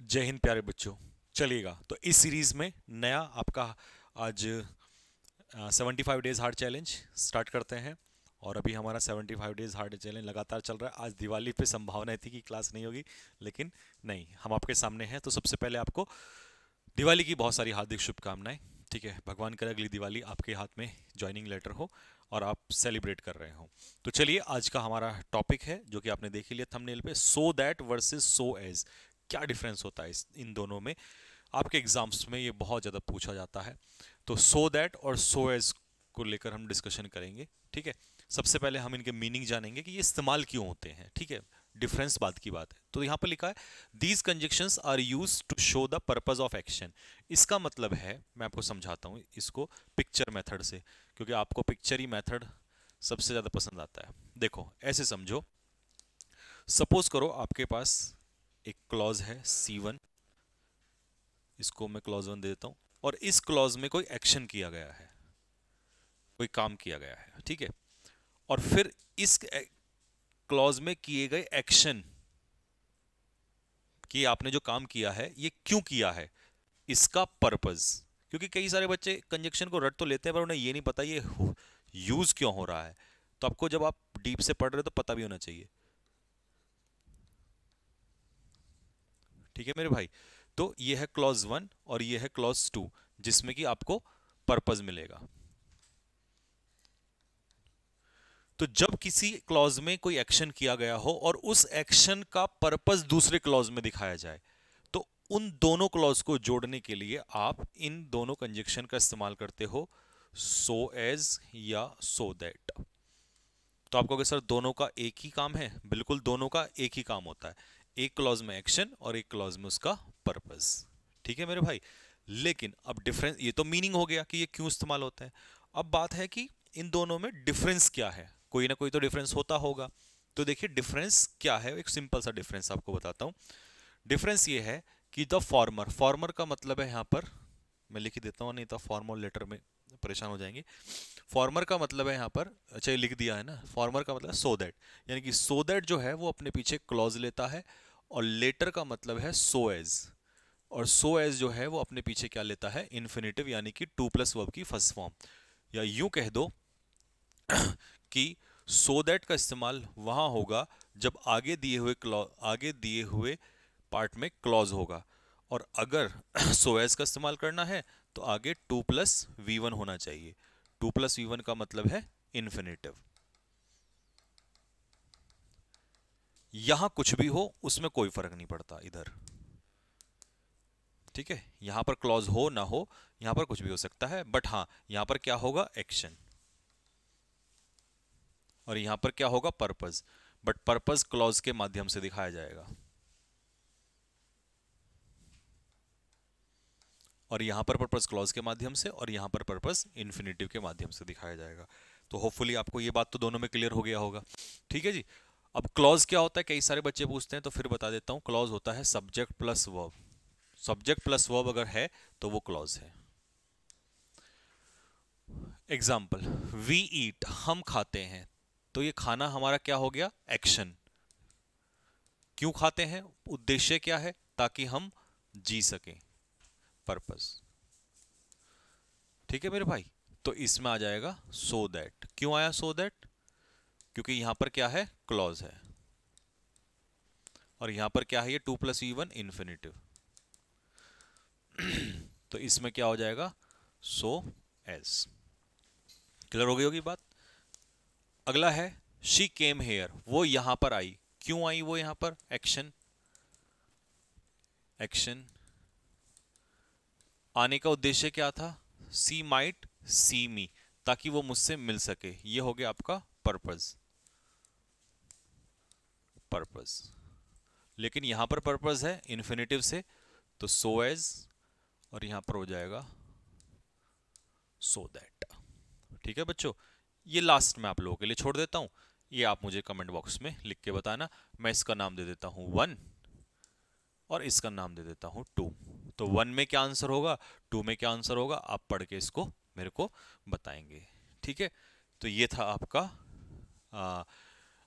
जय हिंद प्यारे बच्चों। चलिएगा तो इस सीरीज में नया आपका आज 75 डेज हार्ड चैलेंज स्टार्ट करते हैं। और अभी हमारा 75 डेज हार्ड चैलेंज लगातार चल रहा है। आज दिवाली पे संभावना थी कि क्लास नहीं होगी, लेकिन नहीं, हम आपके सामने हैं। तो सबसे पहले आपको दिवाली की बहुत सारी हार्दिक शुभकामनाएं। ठीक है, भगवान करे अगली दिवाली आपके हाथ में ज्वाइनिंग लेटर हो और आप सेलिब्रेट कर रहे हो। तो चलिए, आज का हमारा टॉपिक है जो कि आपने देख ही लिया थंबनेल पे, so that versus so as. क्या डिफरेंस होता है इन दोनों में? आपके एग्जाम्स में ये बहुत ज़्यादा पूछा जाता है। तो सो दैट और सो एज को लेकर हम डिस्कशन करेंगे। ठीक है, सबसे पहले हम इनके मीनिंग जानेंगे कि ये इस्तेमाल क्यों होते हैं। ठीक है, डिफरेंस बाद की बात है। तो यहाँ पर लिखा है these conjunctions are used to show the purpose of action. इसका मतलब है, मैं आपको समझाता हूँ इसको पिक्चर मेथड से, क्योंकि आपको पिक्चर ही मेथड सबसे ज़्यादा पसंद आता है। देखो, ऐसे समझो, सपोज करो आपके पास एक क्लॉज है C1, इसको मैं क्लॉज 1 दे देता हूँ, और इस क्लॉज में कोई एक्शन किया गया है, कोई काम किया गया है। ठीक है, और फिर इस क्लॉज में किए गए एक्शन कि आपने जो काम किया है ये क्यों किया है, इसका पर्पस। क्योंकि कई सारे बच्चे कंजक्शन को रट तो लेते हैं पर उन्हें ये नहीं पता ये यूज क्यों हो रहा है। तो आपको जब आप डीप से पढ़ रहे हो तो पता भी होना चाहिए। ठीक है मेरे भाई, तो ये है क्लॉज 1 और ये है क्लॉज 2, जिसमें कि आपको पर्पस मिलेगा। तो जब किसी क्लॉज में कोई एक्शन किया गया हो और उस एक्शन का पर्पस दूसरे क्लॉज में दिखाया जाए, तो उन दोनों क्लॉज को जोड़ने के लिए आप इन दोनों कंजक्शन का इस्तेमाल करते हो, सो एज या सो दैट। तो आप कहोगे सर दोनों का एक ही काम है? बिल्कुल, दोनों का एक ही काम होता है। एक क्लॉज में एक्शन और एक क्लॉज में उसका पर्पस। ठीक है मेरे भाई, लेकिन अब डिफरेंस, ये तो मीनिंग हो गया कि ये क्यों इस्तेमाल होता है। अब बात है कि इन दोनों में डिफरेंस क्या है। कोई ना कोई तो डिफरेंस होता होगा। तो देखिए डिफरेंस क्या है, एक सिंपल सा डिफरेंस आपको बताता हूं। डिफरेंस ये है कि द फॉर्मर, फॉर्मर का मतलब है यहां पर, मैं लिख ही देता हूं, नहीं तो फॉर्मल लेटर में परेशान हो जाएंगे। फॉर्मर का मतलब है यहाँ पर, अच्छा ये लिख दिया है ना, फॉर्मर का मतलब सो दैट, यानी कि सो दैट जो है वो अपने पीछे क्लॉज लेता है। और लेटर का मतलब है सो एज, और सो एज जो है वो अपने पीछे क्या लेता है? इन्फिनेटिव, यानी कि टू प्लस वर्ब की फर्स्ट फॉर्म। या यूं कह दो कि सो दैट का इस्तेमाल वहां होगा जब आगे दिए हुए क्लॉज, आगे दिए हुए पार्ट में क्लॉज होगा। और अगर सो एज का इस्तेमाल करना है तो आगे टू प्लस वी वन होना चाहिए। टू प्लस वी वन का मतलब है इन्फिनेटिव। यहां कुछ भी हो उसमें कोई फर्क नहीं पड़ता इधर। ठीक है, यहां पर क्लॉज हो ना हो, यहां पर कुछ भी हो सकता है, बट हाँ यहां पर क्या होगा? एक्शन। और यहां पर क्या होगा? पर्पस। बट पर्पस क्लॉज के माध्यम से दिखाया जाएगा। और यहां पर पर्पस क्लॉज के माध्यम से, और यहां पर पर्पस इन्फिनेटिव के माध्यम से दिखाया जाएगा। तो होपफुली आपको ये बात तो दोनों में क्लियर हो गया होगा। ठीक है जी। अब क्लॉज क्या होता है, कई सारे बच्चे पूछते हैं, तो फिर बता देता हूं। क्लॉज होता है subject plus verb. Subject plus verb अगर है तो वो क्लॉज है। एग्जाम्पल, वी ईट, हम खाते हैं। तो ये खाना हमारा क्या हो गया? एक्शन। क्यों खाते हैं? उद्देश्य क्या है? ताकि हम जी सकें, पर्पस। ठीक है मेरे भाई, तो इसमें आ जाएगा सो दैट। क्यों आया सो दैट? क्योंकि यहां पर क्या है? क्लॉज है। और यहां पर क्या है? ये to plus V one infinitive. तो इसमें क्या हो जाएगा? So as. क्लियर हो गई होगी बात। अगला है शी केम हेयर, वो यहां पर आई। क्यों आई वो यहां पर? एक्शन। एक्शन। आने का उद्देश्य क्या था? सी माइट सी मी, ताकि वो मुझसे मिल सके। ये हो गया आपका पर्पस। पर्पस। लेकिन यहां पर पर्पस है इन्फिनेटिव से, तो सो एज, और यहां पर हो जाएगा सो दैट। ठीक है बच्चों, ये लास्ट में आप लोगों के लिए छोड़ देता हूं। ये आप मुझे कमेंट बॉक्स में लिख के बताना। मैं इसका नाम दे देता हूं 1 और इसका नाम दे देता हूं 2। तो 1 में क्या आंसर होगा, 2 में क्या आंसर होगा, आप पढ़ के इसको मेरे को बताएंगे। ठीक है, तो ये था आपका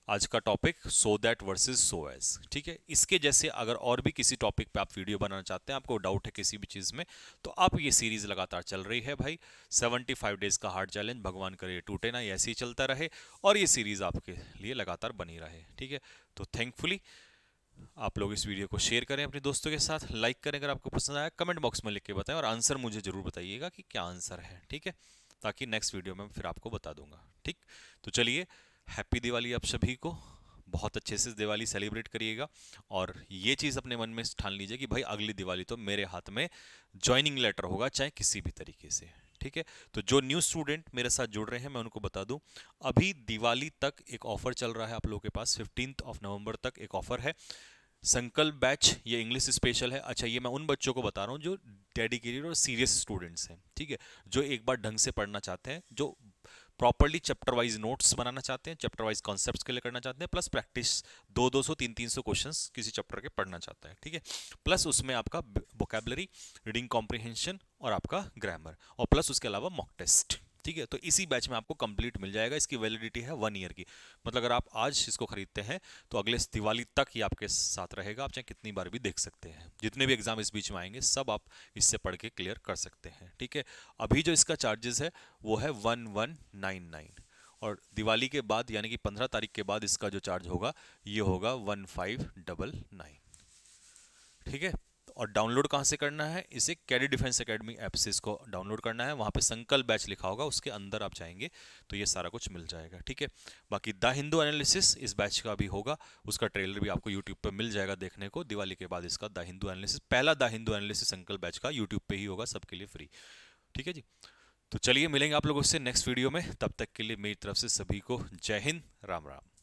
आज का topic so that versus so as, ठीक है। इसके जैसे अगर और भी किसी टॉपिक पे आप वीडियो बनाना चाहते हैं, आपको डाउट है किसी भी चीज़ में, तो आप ये सीरीज लगातार चल रही है भाई, 75 डेज का हार्ड चैलेंज, भगवान करे टूटे ना, ऐसे ही चलता रहे और ये सीरीज आपके लिए लगातार बनी रहे, ठीक है। तो थैंकफुली आप लोग इस वीडियो को शेयर करें अपने दोस्तों के साथ, लाइक करें अगर आपको पसंद आया, कमेंट बॉक्स में लिख के बताएं और आंसर मुझे जरूर बताइएगा कि क्या आंसर है, ठीक है, ताकि नेक्स्ट वीडियो में फिर आपको बता दूंगा, ठीक। तो चलिए, हैप्पी दिवाली आप सभी को, बहुत अच्छे से दिवाली सेलिब्रेट करिएगा और ये चीज़ अपने मन में ठान लीजिए कि भाई अगली दिवाली तो मेरे हाथ में ज्वाइनिंग लेटर होगा, चाहे किसी भी तरीके से, ठीक है। तो जो न्यू स्टूडेंट मेरे साथ जुड़ रहे हैं, मैं उनको बता दूं, अभी दिवाली तक एक ऑफर चल रहा है आप लोगों के पास, 15 नवंबर तक एक ऑफर है। संकल्प बैच ये इंग्लिश स्पेशल है। अच्छा, ये मैं उन बच्चों को बता रहा हूँ जो डेडिकेटेड और सीरियस स्टूडेंट्स हैं, ठीक है, जो एक बार ढंग से पढ़ना चाहते हैं, जो प्रॉपर्ली चैप्टर वाइज नोट्स बनाना चाहते हैं, चैप्टर वाइज कॉन्सेप्ट्स के लिए करना चाहते हैं, प्लस प्रैक्टिस 200 300 क्वेश्चंस किसी चैप्टर के पढ़ना चाहते हैं, ठीक है। प्लस उसमें आपका वोकैबुलरी, रीडिंग कॉम्प्रिहेंशन और आपका ग्रामर, और प्लस उसके अलावा मॉक टेस्ट, ठीक है। तो इसी बैच में आपको कंप्लीट मिल जाएगा। इसकी वैलिडिटी है 1 ईयर की, मतलब अगर आप आज इसको खरीदते हैं तो अगले दिवाली तक ही आपके साथ रहेगा, आप चाहे कितनी बार भी देख सकते हैं, जितने भी एग्जाम इस बीच में आएंगे सब आप इससे पढ़ के क्लियर कर सकते हैं, ठीक है। अभी जो इसका चार्जेस है वो है 1199 और दिवाली के बाद यानी कि 15 तारीख के बाद इसका जो चार्ज होगा ये होगा 1599, ठीक है। और डाउनलोड कहाँ से करना है, इसे कैडी डिफेंस एकेडमी ऐप से इसको डाउनलोड करना है, वहाँ पे संकल्प बैच लिखा होगा, उसके अंदर आप जाएंगे तो ये सारा कुछ मिल जाएगा, ठीक है। बाकी द हिंदू एनालिसिस इस बैच का भी होगा, उसका ट्रेलर भी आपको यूट्यूब पे मिल जाएगा देखने को। दिवाली के बाद इसका द हिंदू एनालिसिस, पहला द हिंदू एनालिसिस संकल्प बैच का यूट्यूब पे ही होगा, सबके लिए फ्री, ठीक है जी। तो चलिए मिलेंगे आप लोगों से नेक्स्ट वीडियो में, तब तक के लिए मेरी तरफ से सभी को जय हिंद, राम राम।